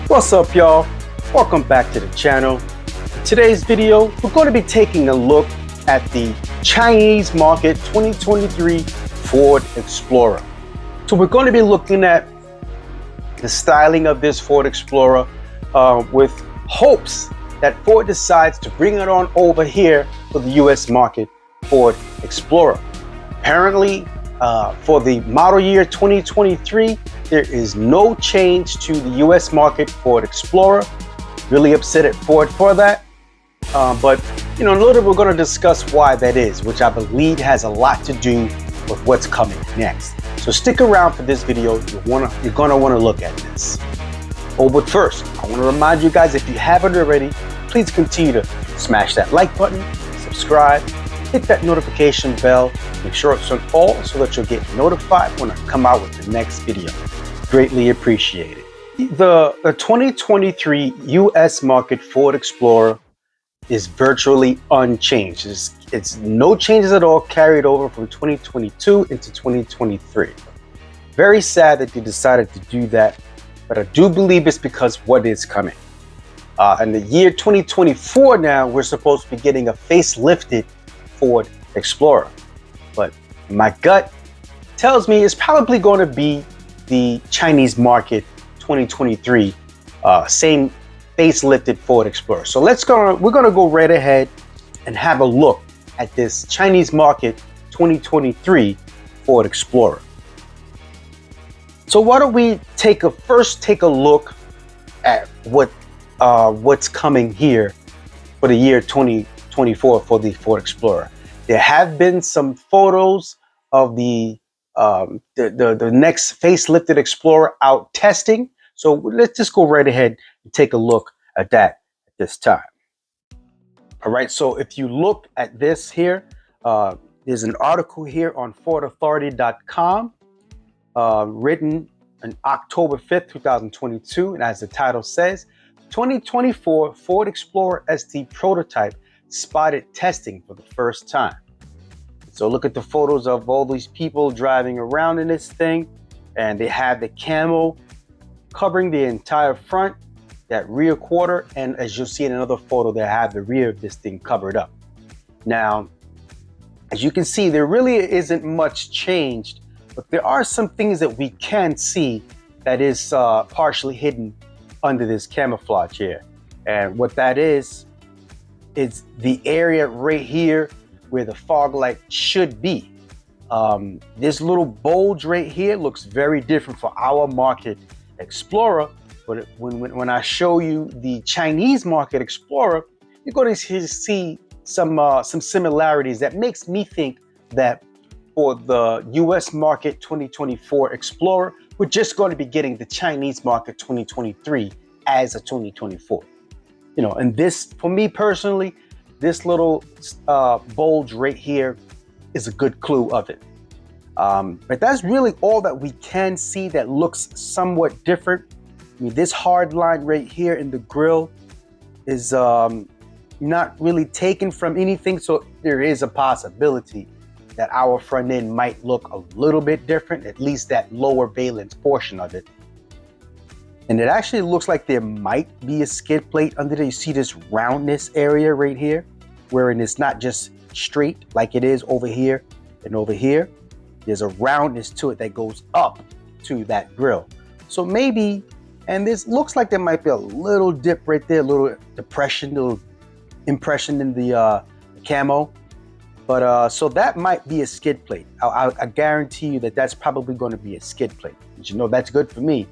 What's up, y'all? Welcome back to the channel. In today's video, we're going to be taking a look at the Chinese market 2023 Ford Explorer. So we're going to be looking at the styling of this Ford Explorer with hopes that Ford decides to bring it on over here for the US market Ford Explorer. Apparently, for the model year 2023, there is no change to the US market Ford Explorer. Really upset at Ford for that. But in a little bit, we're going to discuss why that is, which I believe has a lot to do with what's coming next. So stick around for this video. You're going to want to look at this. Oh, but first, I want to remind you guys, if you haven't already, please continue to smash that like button, subscribe, hit that notification bell, make sure it's on all so that you'll get notified when I come out with the next video. Greatly appreciated. The 2023 US market Ford Explorer is virtually unchanged. It's no changes at all carried over from 2022 into 2023. Very sad that they decided to do that, but I do believe it's because what is coming. In the year 2024 now, we're supposed to be getting a facelifted Ford Explorer. But my gut tells me it's probably going to be the Chinese market 2023 same facelifted Ford Explorer. So we're going to go right ahead and have a look at this Chinese market 2023 Ford Explorer. So why don't we first take a look at what's coming here for the year 2024 for the Ford Explorer. There have been some photos of the next facelifted Explorer out testing. So let's just go right ahead and take a look at that at this time. All right, so if you look at this here, there's an article here on FordAuthority.com written on October 5th, 2022. And as the title says, 2024 Ford Explorer ST prototype spotted testing for the first time. So look at the photos of all these people driving around in this thing, and they have the camo covering the entire front, that rear quarter, and as you'll see in another photo, they have the rear of this thing covered up. Now, as you can see, there really isn't much changed, but there are some things that we can see that is partially hidden under this camouflage here. And what that is the area right here where the fog light should be. This little bulge right here looks very different for our market Explorer, but when I show you the Chinese market Explorer, you're going to see some similarities that makes me think that for the US market 2024 Explorer, we're just going to be getting the Chinese market 2023 as a 2024. And this, for me personally, this little bulge right here is a good clue of it. But that's really all that we can see that looks somewhat different. I mean, this hard line right here in the grille is not really taken from anything. So there is a possibility that our front end might look a little bit different, at least that lower valence portion of it. And it actually looks like there might be a skid plate under there. You see this roundness area right here, wherein it's not just straight like it is over here and over here. There's a roundness to it that goes up to that grille. So maybe, and this looks like there might be a little dip right there, a little depression, little impression in the camo. But so that might be a skid plate. I guarantee you that that's probably going to be a skid plate. But that's good for me.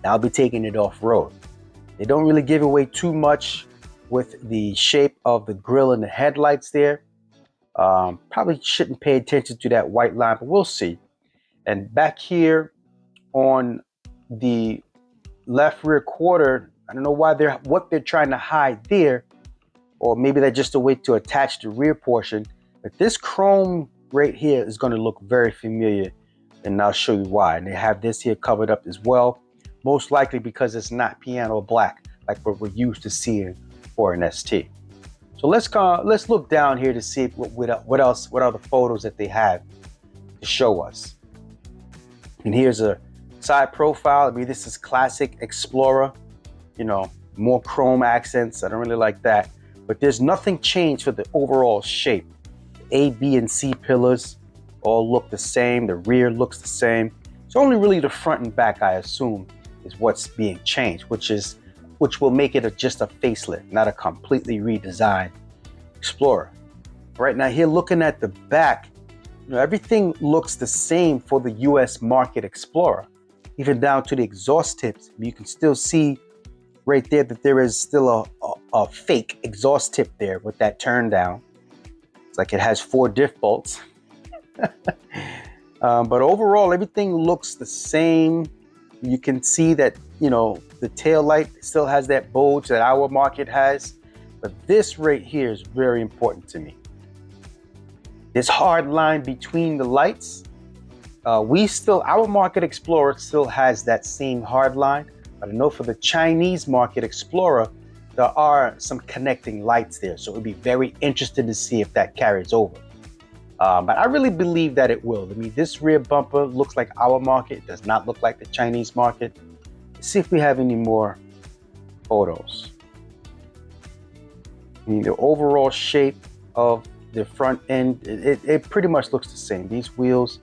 I'll be taking it off road. They don't really give away too much with the shape of the grille and the headlights there. Probably shouldn't pay attention to that white line, but we'll see. And back here on the left rear quarter, I don't know what they're trying to hide there, or maybe that's just a way to attach the rear portion. But this chrome right here is going to look very familiar, and I'll show you why. And they have this here covered up as well. Most likely because it's not piano black like what we're used to seeing for an ST. So let's look down here to see what other photos that they have to show us. And here's a side profile. I mean, this is classic Explorer. you know, more chrome accents. I don't really like that. But there's nothing changed for the overall shape. A, B, and C pillars all look the same. The rear looks the same. It's only really the front and back, I assume, is what's being changed, which will make it just a facelift, not a completely redesigned Explorer. Right now, here looking at the back, you know, everything looks the same for the US market Explorer, even down to the exhaust tips. You can still see right there that there is still a fake exhaust tip there with that turn down. It's like it has 4 diff bolts. But overall, everything looks the same. You can see that, you know, the tail light still has that bulge that our market has. But this right here is very important to me. This hard line between the lights, our market Explorer still has that same hard line. But I know for the Chinese market Explorer, there are some connecting lights there. So it would be very interesting to see if that carries over. But I really believe that it will. I mean, this rear bumper looks like our market. It does not look like the Chinese market. Let's see if we have any more photos. I mean, the overall shape of the front end, it pretty much looks the same. These wheels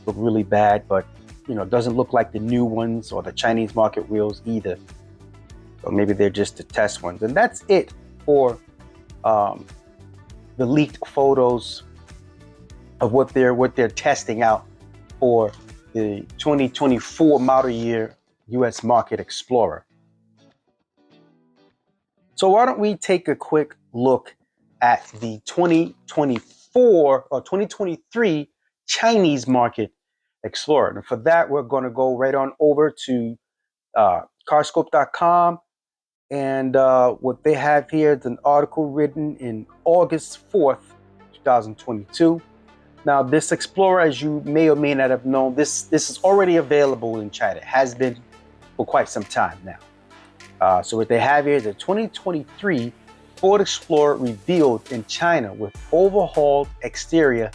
look really bad, but you know, it doesn't look like the new ones or the Chinese market wheels either. So maybe they're just the test ones. And that's it for the leaked photos of what they're testing out for the 2024 model year US market Explorer. So why don't we take a quick look at the 2024 or 2023 Chinese market Explorer. And for that, we're going to go right on over to carscope.com. And what they have here is an article written in August 4th, 2022. Now, this Explorer, as you may or may not have known, this is already available in China. It has been for quite some time now. So what they have here is a 2023 Ford Explorer revealed in China with overhauled exterior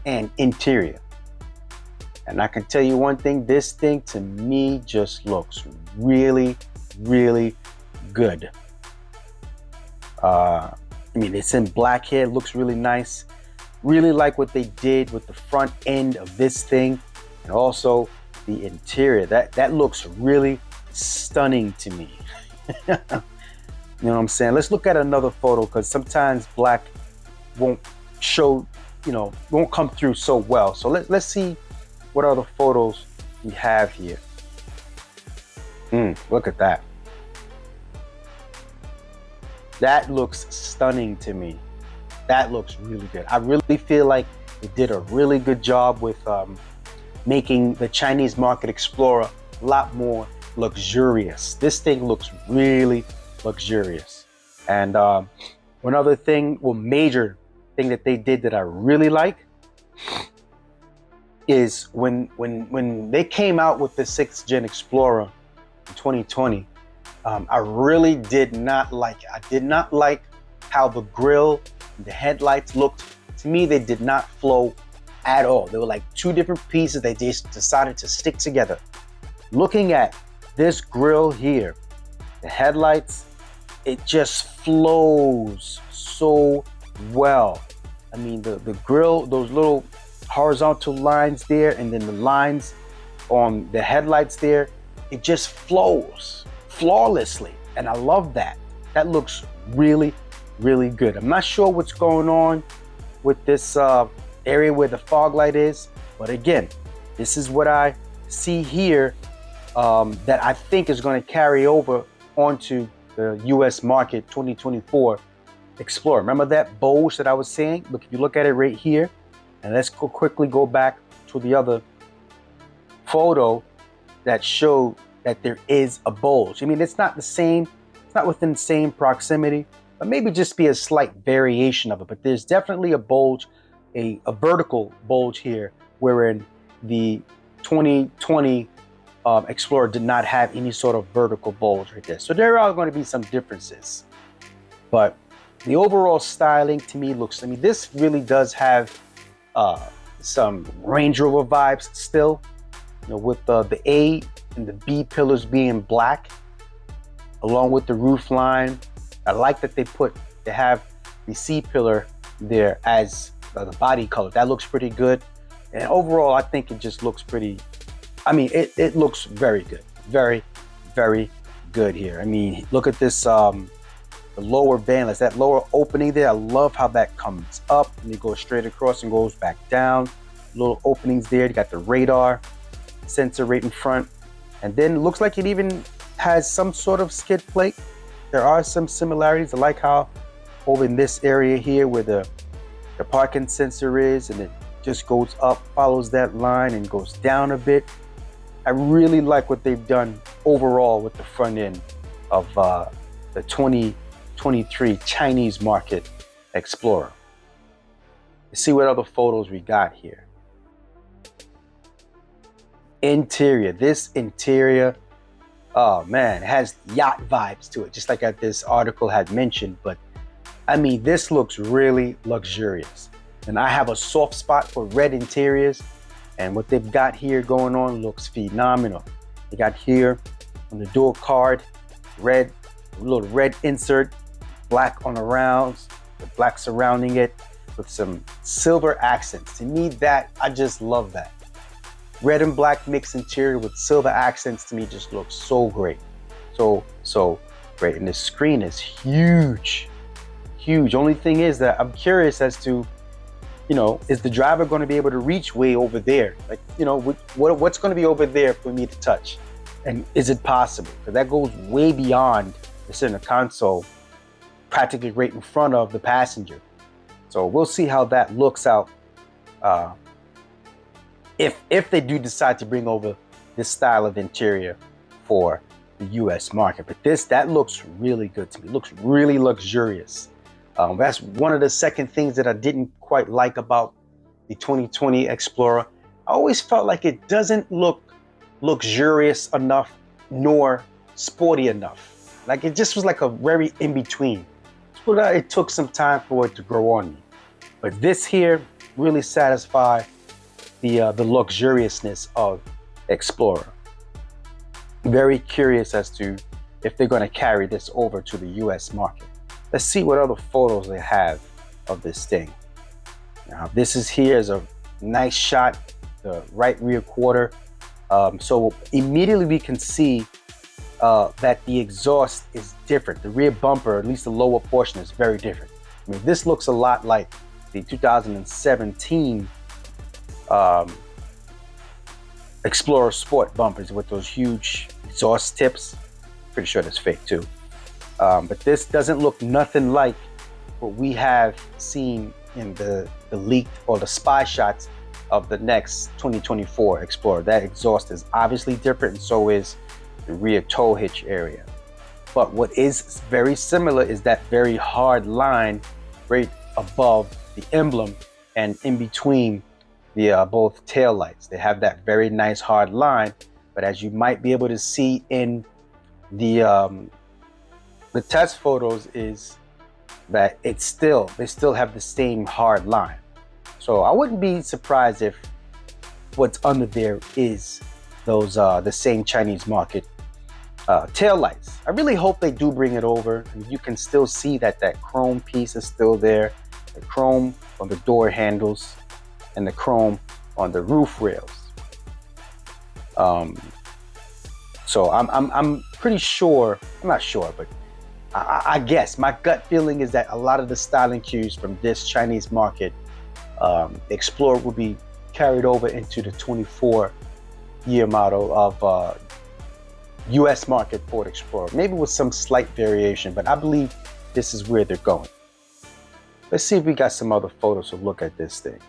and interior. And I can tell you one thing, this thing to me just looks really, really good. I mean, it's in black here, it looks really nice. Really like what they did with the front end of this thing and also the interior. That looks really stunning to me. You know what I'm saying? Let's look at another photo because sometimes black won't show, you know, won't come through so well. So let's see what other photos we have here. Look at that. That looks stunning to me. That looks really good. I really feel like they did a really good job with making the Chinese market Explorer a lot more luxurious. This thing looks really luxurious. And one other thing, major thing that they did that I really like is when they came out with the 6th Gen Explorer in 2020, I really did not like it. I did not like how the grille and the headlights looked. To me, they did not flow at all. They were like 2 different pieces. They just decided to stick together. Looking at this grille here, the headlights, it just flows so well. I mean, the grille, those little horizontal lines there, and then the lines on the headlights there, it just flows flawlessly. And I love that. That looks really, really good. I'm not sure what's going on with this area where the fog light is, but again, this is what I see here that I think is going to carry over onto the US market 2024 Explorer. Remember that bulge that I was saying? Look, if you look at it right here, and let's quickly go back to the other photo that showed that there is a bulge. I mean, it's not the same, it's not within the same proximity, but maybe just be a slight variation of it. But there's definitely a bulge, a vertical bulge here, wherein the 2020 Explorer did not have any sort of vertical bulge right there. So there are going to be some differences. But the overall styling to me looks, I mean, this really does have some Range Rover vibes still, you know, with the A and the B pillars being black. along with the roof line. I like that they have the C-pillar there as the body color. That looks pretty good. And overall, I think it just looks pretty, I mean, it looks very good. Very, very good here. I mean, look at this, the lower bandless, that lower opening there. I love how that comes up and it goes straight across and goes back down. Little openings there. You got the radar sensor right in front. And then it looks like it even has some sort of skid plate. There are some similarities. I like how over in this area here where the parking sensor is, and it just goes up, follows that line and goes down a bit. I really like what they've done overall with the front end of the 2023 Chinese market Explorer. Let's see what other photos we got here. Interior. This interior, oh man, it has yacht vibes to it, just like this article had mentioned. But I mean, this looks really luxurious. And I have a soft spot for red interiors. And what they've got here going on looks phenomenal. They got here on the door card, red, a little red insert, black on the rounds, the black surrounding it with some silver accents. To me, that, I just love that. Red and black mixed interior with silver accents, to me, just looks so great. So great. And the screen is huge, huge. Only thing is that I'm curious as to, you know, is the driver going to be able to reach way over there? Like, you know, what's going to be over there for me to touch? And is it possible? Because that goes way beyond the center console, practically right in front of the passenger. So we'll see how that looks out if they do decide to bring over this style of interior for the US market. But that looks really good to me. It looks really luxurious. That's one of the second things that I didn't quite like about the 2020 Explorer. I always felt like it doesn't look luxurious enough nor sporty enough. Like it just was like a very in-between. So it took some time for it to grow on me. But this here really satisfied the luxuriousness of Explorer. Very curious as to if they're going to carry this over to the US market. Let's see what other photos they have of this thing. Now this is here is a nice shot, the right rear quarter. So immediately we can see that the exhaust is different. The rear bumper, at least the lower portion, is very different. I mean, this looks a lot like the 2017 Explorer Sport bumpers with those huge exhaust tips. Pretty sure that's fake too. But this doesn't look nothing like what we have seen in the leaked or the spy shots of the next 2024 Explorer. That exhaust is obviously different, and so is the rear tow hitch area. But what is very similar is that very hard line right above the emblem and in between the both tail lights. They have that very nice hard line, but as you might be able to see in the test photos, is that they still have the same hard line. So I wouldn't be surprised if what's under there is those the same Chinese market tail lights. I really hope they do bring it over. I mean, you can still see that chrome piece is still there, the chrome on the door handles and the chrome on the roof rails. So I'm pretty sure, I'm not sure, but I guess my gut feeling is that a lot of the styling cues from this Chinese market Explorer will be carried over into the 24 year model of US market Ford Explorer, maybe with some slight variation, but I believe this is where they're going. Let's see if we got some other photos to look at this thing.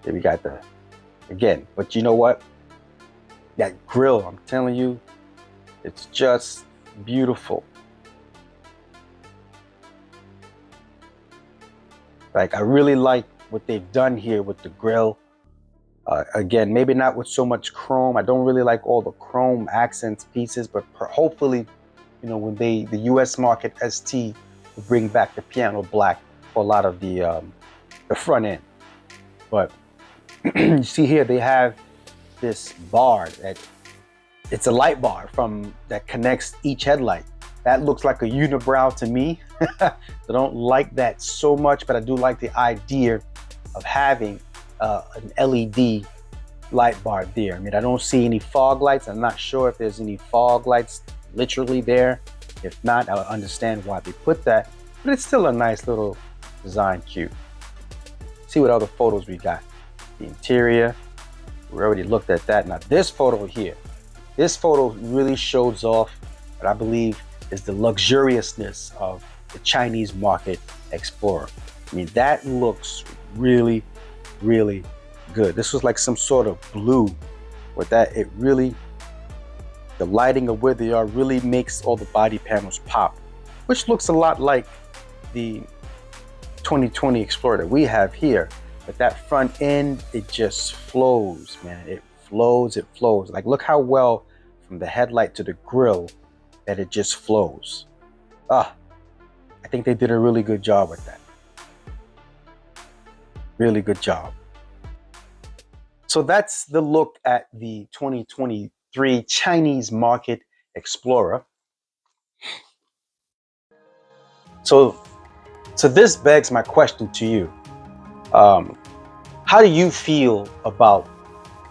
Here we got again, but you know what? That grille, I'm telling you, it's just beautiful. Like, I really like what they've done here with the grille. Again, maybe not with so much chrome. I don't really like all the chrome accents pieces, but hopefully, you know, when the US market ST will bring back the piano black for a lot of the front end. But you see here, they have this bar that it's a light bar that connects each headlight. That looks like a unibrow to me. I don't like that so much, but I do like the idea of having an LED light bar there. I mean, I don't see any fog lights. I'm not sure if there's any fog lights literally there. If not, I'll understand why they put that, but it's still a nice little design cue. See what other photos we got. The interior, we already looked at that. Now this photo here, this photo really shows off what I believe is the luxuriousness of the Chinese Market Explorer. I mean, that looks really, really good. This was like some sort of blue with that. It really, the lighting of where they are really makes all the body panels pop, which looks a lot like the 2020 Explorer that we have here. But that front end, it just flows, man. It flows, it flows. Like, look how well from the headlight to the grille that it just flows. I think they did a really good job with that. Really good job. So that's the look at the 2023 Chinese Market Explorer. So this begs my question to you. How do you feel about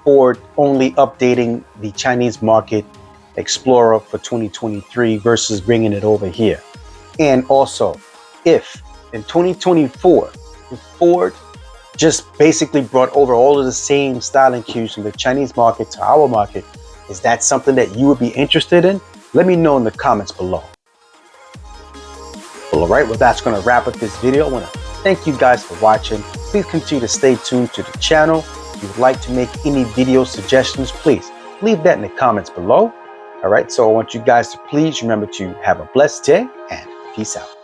Ford only updating the Chinese Market Explorer for 2023 versus bringing it over here? And also, if in 2024, if Ford just basically brought over all of the same styling cues from the Chinese market to our market, is that something that you would be interested in? Let me know in the comments below. Well, all right, well, that's going to wrap up this video. I want to thank you guys for watching. Please continue to stay tuned to the channel. If you would like to make any video suggestions, please leave that in the comments below. All right, so I want you guys to please remember to have a blessed day and peace out.